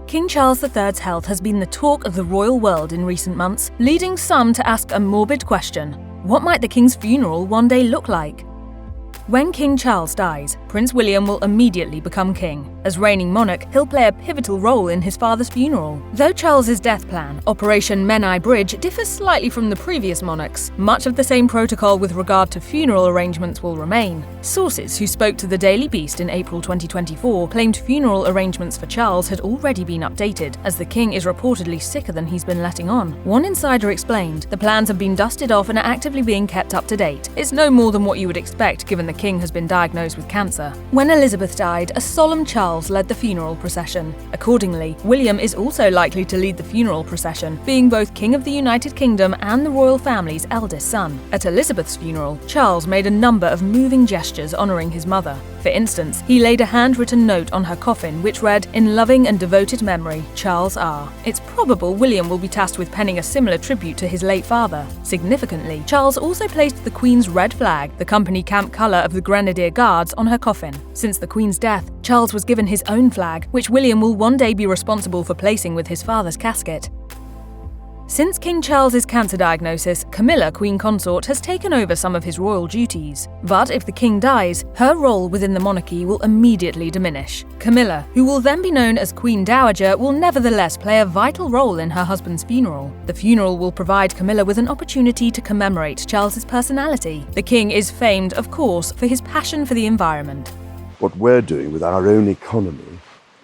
King Charles III's health has been the talk of the royal world in recent months, leading some to ask a morbid question: what might the king's funeral one day look like? When King Charles dies, Prince William will immediately become king. As reigning monarch, he'll play a pivotal role in his father's funeral. Though Charles's death plan, Operation Menai Bridge, differs slightly from the previous monarchs, much of the same protocol with regard to funeral arrangements will remain. Sources who spoke to the Daily Beast in April 2024 claimed funeral arrangements for Charles had already been updated, as the king is reportedly sicker than he's been letting on. One insider explained, "The plans have been dusted off and are actively being kept up to date. It's no more than what you would expect given the king has been diagnosed with cancer." When Elizabeth died, a solemn Charles led the funeral procession. Accordingly, William is also likely to lead the funeral procession, being both King of the United Kingdom and the royal family's eldest son. At Elizabeth's funeral, Charles made a number of moving gestures honouring his mother. For instance, he laid a handwritten note on her coffin which read, "In loving and devoted memory, Charles R." It's probable William will be tasked with penning a similar tribute to his late father. Significantly, Charles also placed the Queen's red flag, the company camp colour of the Grenadier Guards, on her coffin. Since the Queen's death, Charles was given his own flag, which William will one day be responsible for placing with his father's casket. Since King Charles's cancer diagnosis, Camilla, Queen Consort, has taken over some of his royal duties. But if the king dies, her role within the monarchy will immediately diminish. Camilla, who will then be known as Queen Dowager, will nevertheless play a vital role in her husband's funeral. The funeral will provide Camilla with an opportunity to commemorate Charles's personality. The king is famed, of course, for his passion for the environment. What we're doing with our own economy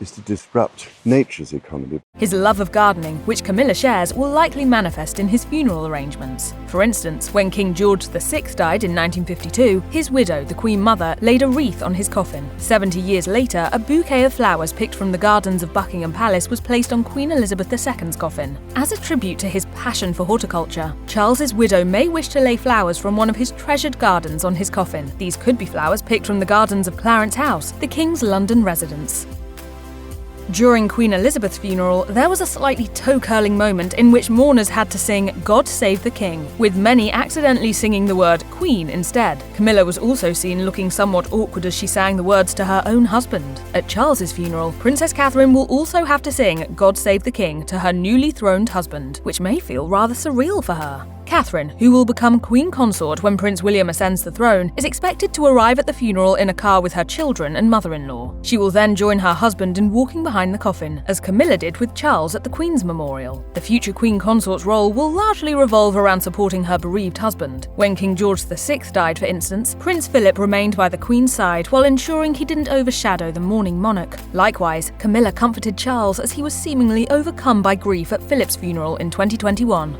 is to disrupt nature's economy. His love of gardening, which Camilla shares, will likely manifest in his funeral arrangements. For instance, when King George VI died in 1952, his widow, the Queen Mother, laid a wreath on his coffin. 70 years later, a bouquet of flowers picked from the gardens of Buckingham Palace was placed on Queen Elizabeth II's coffin. As a tribute to his passion for horticulture, Charles's widow may wish to lay flowers from one of his treasured gardens on his coffin. These could be flowers picked from the gardens of Clarence House, the King's London residence. During Queen Elizabeth's funeral, there was a slightly toe-curling moment in which mourners had to sing "God Save the King," with many accidentally singing the word "Queen" instead. Camilla was also seen looking somewhat awkward as she sang the words to her own husband. At Charles's funeral, Princess Catherine will also have to sing "God Save the King" to her newly throned husband, which may feel rather surreal for her. Catherine, who will become Queen Consort when Prince William ascends the throne, is expected to arrive at the funeral in a car with her children and mother-in-law. She will then join her husband in walking behind the coffin, as Camilla did with Charles at the Queen's Memorial. The future Queen Consort's role will largely revolve around supporting her bereaved husband. When King George VI died, for instance, Prince Philip remained by the Queen's side while ensuring he didn't overshadow the mourning monarch. Likewise, Camilla comforted Charles as he was seemingly overcome by grief at Philip's funeral in 2021.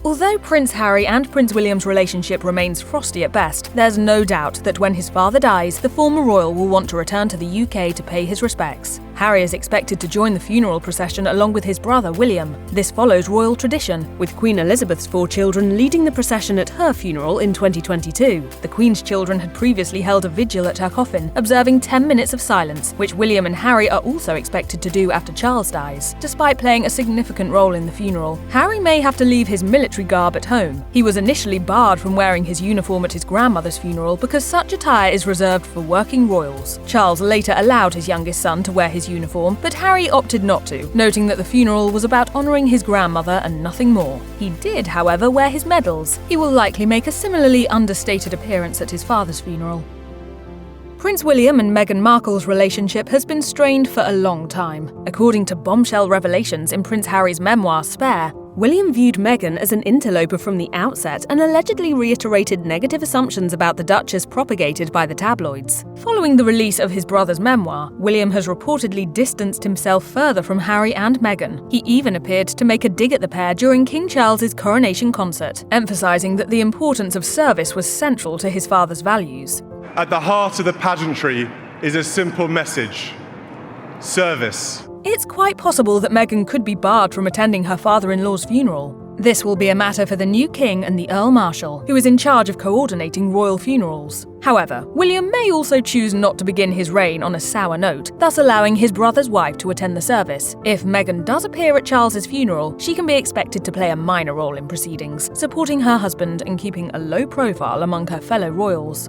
Although Prince Harry and Prince William's relationship remains frosty at best, there's no doubt that when his father dies, the former royal will want to return to the UK to pay his respects. Harry is expected to join the funeral procession along with his brother William. This follows royal tradition, with Queen Elizabeth's 4 children leading the procession at her funeral in 2022. The Queen's children had previously held a vigil at her coffin, observing 10 minutes of silence, which William and Harry are also expected to do after Charles dies. Despite playing a significant role in the funeral, Harry may have to leave his military garb at home. He was initially barred from wearing his uniform at his grandmother's funeral because such attire is reserved for working royals. Charles later allowed his youngest son to wear his uniform, but Harry opted not to, noting that the funeral was about honouring his grandmother and nothing more. He did, however, wear his medals. He will likely make a similarly understated appearance at his father's funeral. Prince William and Meghan Markle's relationship has been strained for a long time. According to bombshell revelations in Prince Harry's memoir Spare, William viewed Meghan as an interloper from the outset and allegedly reiterated negative assumptions about the Duchess propagated by the tabloids. Following the release of his brother's memoir, William has reportedly distanced himself further from Harry and Meghan. He even appeared to make a dig at the pair during King Charles's coronation concert, emphasizing that the importance of service was central to his father's values. At the heart of the pageantry is a simple message: service. It's quite possible that Meghan could be barred from attending her father-in-law's funeral. This will be a matter for the new king and the Earl Marshal, who is in charge of coordinating royal funerals. However, William may also choose not to begin his reign on a sour note, thus allowing his brother's wife to attend the service. If Meghan does appear at Charles's funeral, she can be expected to play a minor role in proceedings, supporting her husband and keeping a low profile among her fellow royals.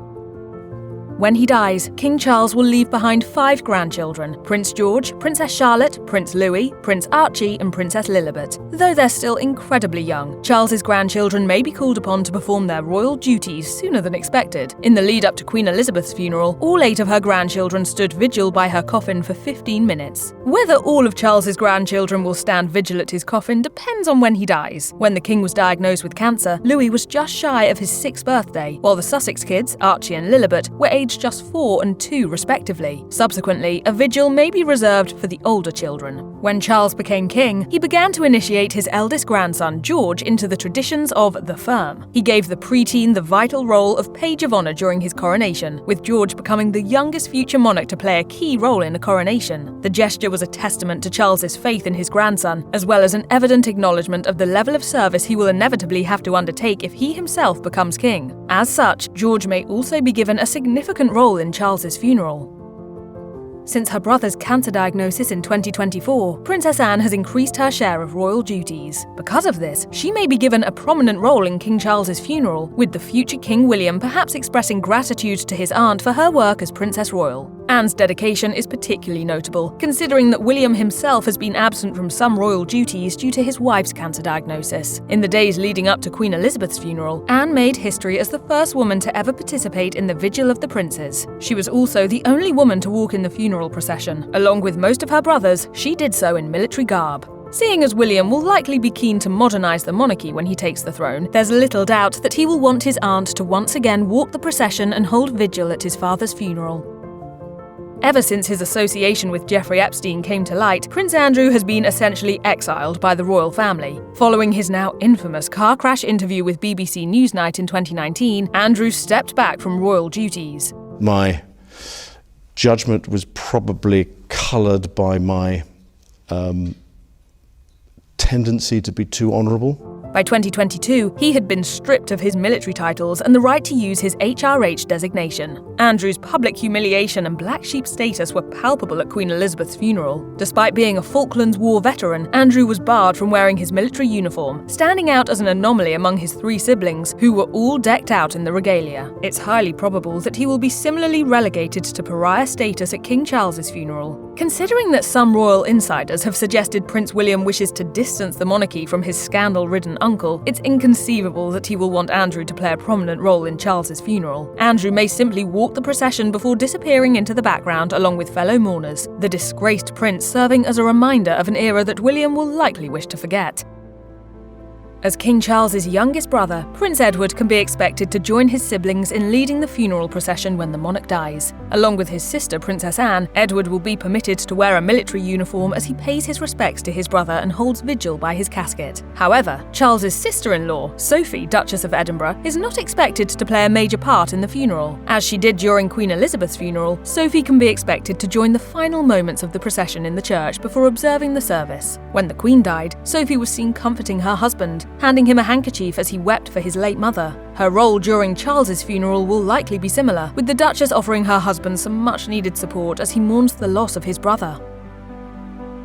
When he dies, King Charles will leave behind 5 grandchildren: Prince George, Princess Charlotte, Prince Louis, Prince Archie and Princess Lilibet. Though they're still incredibly young, Charles's grandchildren may be called upon to perform their royal duties sooner than expected. In the lead up to Queen Elizabeth's funeral, all 8 of her grandchildren stood vigil by her coffin for 15 minutes. Whether all of Charles's grandchildren will stand vigil at his coffin depends on when he dies. When the king was diagnosed with cancer, Louis was just shy of his 6th birthday, while the Sussex kids, Archie and Lilibet, were aged just 4 and 2 respectively. Subsequently, a vigil may be reserved for the older children. When Charles became king, he began to initiate his eldest grandson, George, into the traditions of the firm. He gave the preteen the vital role of page of honour during his coronation, with George becoming the youngest future monarch to play a key role in a coronation. The gesture was a testament to Charles's faith in his grandson, as well as an evident acknowledgement of the level of service he will inevitably have to undertake if he himself becomes king. As such, George may also be given a significant role in Charles's funeral. Since her brother's cancer diagnosis in 2024, Princess Anne has increased her share of royal duties. Because of this, she may be given a prominent role in King Charles's funeral, with the future King William perhaps expressing gratitude to his aunt for her work as Princess Royal. Anne's dedication is particularly notable, considering that William himself has been absent from some royal duties due to his wife's cancer diagnosis. In the days leading up to Queen Elizabeth's funeral, Anne made history as the first woman to ever participate in the Vigil of the Princes. She was also the only woman to walk in the funeral procession. Along with most of her brothers, she did so in military garb. Seeing as William will likely be keen to modernise the monarchy when he takes the throne, there's little doubt that he will want his aunt to once again walk the procession and hold vigil at his father's funeral. Ever since his association with Jeffrey Epstein came to light, Prince Andrew has been essentially exiled by the royal family. Following his now infamous car crash interview with BBC Newsnight in 2019, Andrew stepped back from royal duties. My judgment was probably coloured by my tendency to be too honourable. By 2022, he had been stripped of his military titles and the right to use his HRH designation. Andrew's public humiliation and black sheep status were palpable at Queen Elizabeth's funeral. Despite being a Falklands War veteran, Andrew was barred from wearing his military uniform, standing out as an anomaly among his 3 siblings, who were all decked out in the regalia. It's highly probable that he will be similarly relegated to pariah status at King Charles's funeral. Considering that some royal insiders have suggested Prince William wishes to distance the monarchy from his scandal-ridden uncle, it's inconceivable that he will want Andrew to play a prominent role in Charles's funeral. Andrew may simply walk the procession before disappearing into the background along with fellow mourners, the disgraced prince serving as a reminder of an era that William will likely wish to forget. As King Charles's youngest brother, Prince Edward can be expected to join his siblings in leading the funeral procession when the monarch dies. Along with his sister, Princess Anne, Edward will be permitted to wear a military uniform as he pays his respects to his brother and holds vigil by his casket. However, Charles's sister-in-law, Sophie, Duchess of Edinburgh, is not expected to play a major part in the funeral. As she did during Queen Elizabeth's funeral, Sophie can be expected to join the final moments of the procession in the church before observing the service. When the Queen died, Sophie was seen comforting her husband, handing him a handkerchief as he wept for his late mother. Her role during Charles's funeral will likely be similar, with the Duchess offering her husband some much-needed support as he mourns the loss of his brother.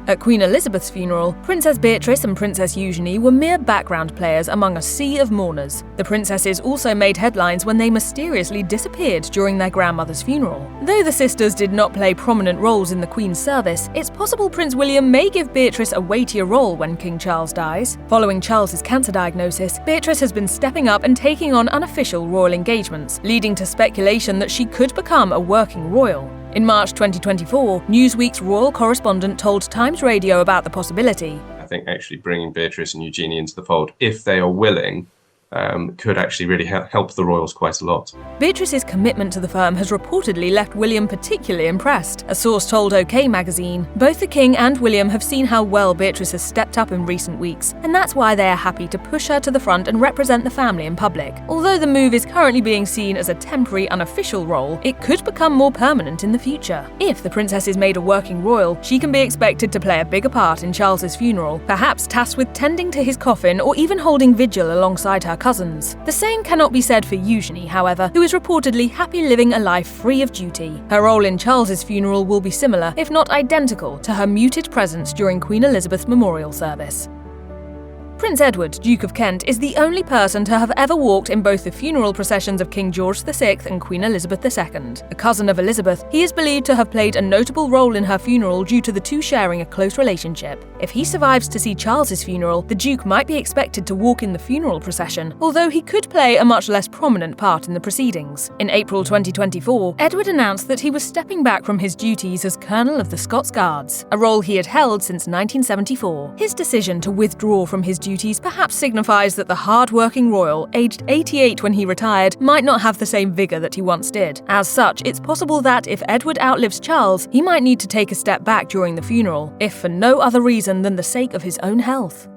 At Queen Elizabeth's funeral, Princess Beatrice and Princess Eugenie were mere background players among a sea of mourners. The princesses also made headlines when they mysteriously disappeared during their grandmother's funeral. Though the sisters did not play prominent roles in the Queen's service, it's possible Prince William may give Beatrice a weightier role when King Charles dies. Following Charles's cancer diagnosis, Beatrice has been stepping up and taking on unofficial royal engagements, leading to speculation that she could become a working royal. In March 2024, Newsweek's royal correspondent told Times Radio about the possibility. I think actually bringing Beatrice and Eugenie into the fold, if they are willing, could actually really help the royals quite a lot. Beatrice's commitment to the firm has reportedly left William particularly impressed. A source told OK magazine, both the King and William have seen how well Beatrice has stepped up in recent weeks, and that's why they are happy to push her to the front and represent the family in public. Although the move is currently being seen as a temporary, unofficial role, it could become more permanent in the future. If the princess is made a working royal, she can be expected to play a bigger part in Charles's funeral, perhaps tasked with tending to his coffin or even holding vigil alongside her cousins. The same cannot be said for Eugenie, however, who is reportedly happy living a life free of duty. Her role in Charles's funeral will be similar, if not identical, to her muted presence during Queen Elizabeth's memorial service. Prince Edward, Duke of Kent, is the only person to have ever walked in both the funeral processions of King George VI and Queen Elizabeth II. A cousin of Elizabeth, he is believed to have played a notable role in her funeral due to the two sharing a close relationship. If he survives to see Charles's funeral, the Duke might be expected to walk in the funeral procession, although he could play a much less prominent part in the proceedings. In April 2024, Edward announced that he was stepping back from his duties as Colonel of the Scots Guards, a role he had held since 1974. His decision to withdraw from his duties perhaps signifies that the hard-working royal, aged 88 when he retired, might not have the same vigour that he once did. As such, it's possible that if Edward outlives Charles, he might need to take a step back during the funeral, if for no other reason than the sake of his own health.